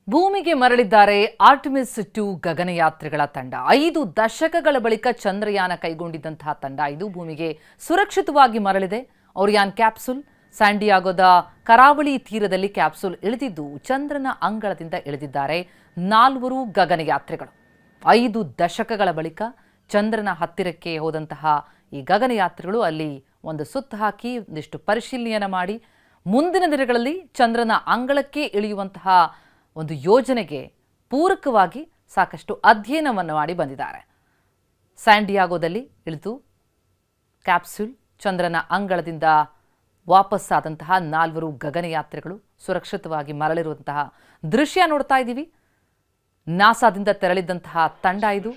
ಭೂಮಿಗೆ ಮರಳಿದ್ದಾರೆ ಆರ್ಟೆಮಿಸ್ 2 ಗಗನಯಾತ್ರಿಗಳ ತಂಡ. 5 ದಶಕಗಳ ಬಳಿಕ ಚಂದ್ರಯಾನ ಕೈಗೊಂಡಿದ್ದಂತಹ ತಂಡ ಇದು ಭೂಮಿಗೆ ಸುರಕ್ಷಿತವಾಗಿ ಮರಳಿದೆ. ಓರಿಯಾನ್ ಕ್ಯಾಪ್ಸೂಲ್ ಸ್ಯಾಂಡಿಯಾಗೋದ ಕರಾವಳಿ ತೀರದಲ್ಲಿ ಕ್ಯಾಪ್ಸೂಲ್ ಇಳಿದಿದ್ದು ಚಂದ್ರನ ಅಂಗಳದಿಂದ ಇಳಿದಿದ್ದಾರೆ 4 ಗಗನಯಾತ್ರಿಗಳು. 5 ದಶಕಗಳ ಬಳಿಕ ಚಂದ್ರನ ಹತ್ತಿರಕ್ಕೆ ಹೋದಂತಹ ಈ ಗಗನಯಾತ್ರಿಗಳು ಅಲ್ಲಿ ಒಂದು ಸುತ್ತು ಹಾಕಿ ಒಂದಿಷ್ಟು ಪರಿಶೀಲನೆಯನ್ನು ಮಾಡಿ ಮುಂದಿನ ದಿನಗಳಲ್ಲಿ ಚಂದ್ರನ ಅಂಗಳಕ್ಕೆ ಇಳಿಯುವಂತಹ ಒಂದು ಯೋಜನೆಗೆ ಪೂರಕವಾಗಿ ಸಾಕಷ್ಟು ಅಧ್ಯಯನವನ್ನು ಮಾಡಿ ಬಂದಿದ್ದಾರೆ. ಸ್ಯಾಂಡಿಯಾಗೋದಲ್ಲಿ ಇಳಿದು ಕ್ಯಾಪ್ಸೂಲ್ ಚಂದ್ರನ ಅಂಗಳದಿಂದ ವಾಪಸ್ಸಾದಂತಹ 4 ಗಗನಯಾತ್ರಿಗಳು ಸುರಕ್ಷಿತವಾಗಿ ಮರಳಿರುವಂತಹ ದೃಶ್ಯ ನೋಡ್ತಾ ಇದ್ದೀವಿ. ನಾಸಾದಿಂದ ತೆರಳಿದಂತಹ ತಂಡ ಇದು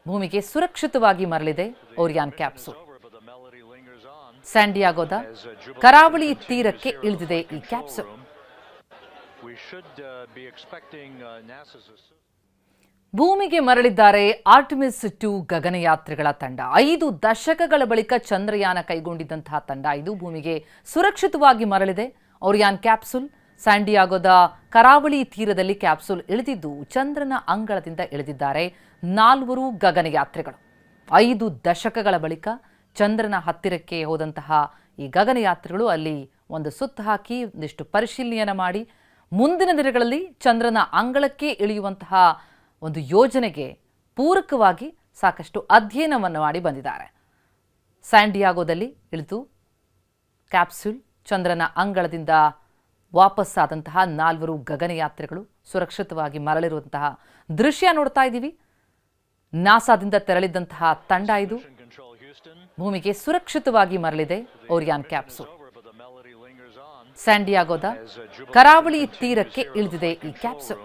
ಭೂಮಿಗೆ ಸುರಕ್ಷಿತವಾಗಿ ಮರಳಿದೆ. ಓರಿಯಾನ್ ಕ್ಯಾಪ್ಸೂಲ್ ಸ್ಯಾಂಡಿಯಾಗೋದ ಕರಾವಳಿ ತೀರಕ್ಕೆ ಇಳಿದಿದೆ ಈ ಕ್ಯಾಪ್ಸೂಲ್. ಭೂಮಿಗೆ ಮರಳಿದ್ದಾರೆ ಆರ್ಟೆಮಿಸ್ 2 ಗಗನಯಾತ್ರಿಗಳ ತಂಡ. 5 ದಶಕಗಳ ಬಳಿಕ ಚಂದ್ರಯಾನ ಕೈಗೊಂಡಿದ್ದಂತಹ ತಂಡ ಇದು ಭೂಮಿಗೆ ಸುರಕ್ಷಿತವಾಗಿ ಮರಳಿದೆ. ಓರಿಯಾನ್ ಕ್ಯಾಪ್ಸೂಲ್ ಸ್ಯಾಂಡಿಯಾಗೋದ ಕರಾವಳಿ ತೀರದಲ್ಲಿ ಕ್ಯಾಪ್ಸೂಲ್ ಇಳಿದಿದ್ದು ಚಂದ್ರನ ಅಂಗಳದಿಂದ ಇಳಿದಿದ್ದಾರೆ 4 ಗಗನಯಾತ್ರಿಗಳು. 5 ದಶಕಗಳ ಬಳಿಕ ಚಂದ್ರನ ಹತ್ತಿರಕ್ಕೆ ಹೋದಂತಹ ಈ ಗಗನಯಾತ್ರಿಗಳು ಅಲ್ಲಿ ಒಂದು ಸುತ್ತು ಹಾಕಿ ಒಂದಿಷ್ಟು ಪರಿಶೀಲನೆಯನ್ನು ಮಾಡಿ ಮುಂದಿನ ದಿನಗಳಲ್ಲಿ ಚಂದ್ರನ ಅಂಗಳಕ್ಕೆ ಇಳಿಯುವಂತಹ ಒಂದು ಯೋಜನೆಗೆ ಪೂರಕವಾಗಿ ಸಾಕಷ್ಟು ಅಧ್ಯಯನವನ್ನು ಮಾಡಿ ಬಂದಿದ್ದಾರೆ. ಸ್ಯಾಂಡಿಯಾಗೋದಲ್ಲಿ ಇಳಿದು ಕ್ಯಾಪ್ಸೂಲ್ ಚಂದ್ರನ ಅಂಗಳದಿಂದ ವಾಪಸ್ಸಾದಂತಹ 4 ಗಗನಯಾತ್ರಿಗಳು ಸುರಕ್ಷಿತವಾಗಿ ಮರಳಿರುವಂತಹ ದೃಶ್ಯ ನೋಡ್ತಾ ಇದ್ದೀವಿ. ನಾಸಾದಿಂದ ತೆರಳಿದಂತಹ ತಂಡ ಇದು ಭೂಮಿಗೆ ಸುರಕ್ಷಿತವಾಗಿ ಮರಳಿದೆ. ಓರಿಯಾನ್ ಕ್ಯಾಪ್ಸೂಲ್ ಸ್ಯಾಂಡಿಯಾಗೋದ ಕರಾವಳಿ ತೀರಕ್ಕೆ ಇಳಿದಿದೆ ಈ ಕ್ಯಾಪ್ಸೂಲ್.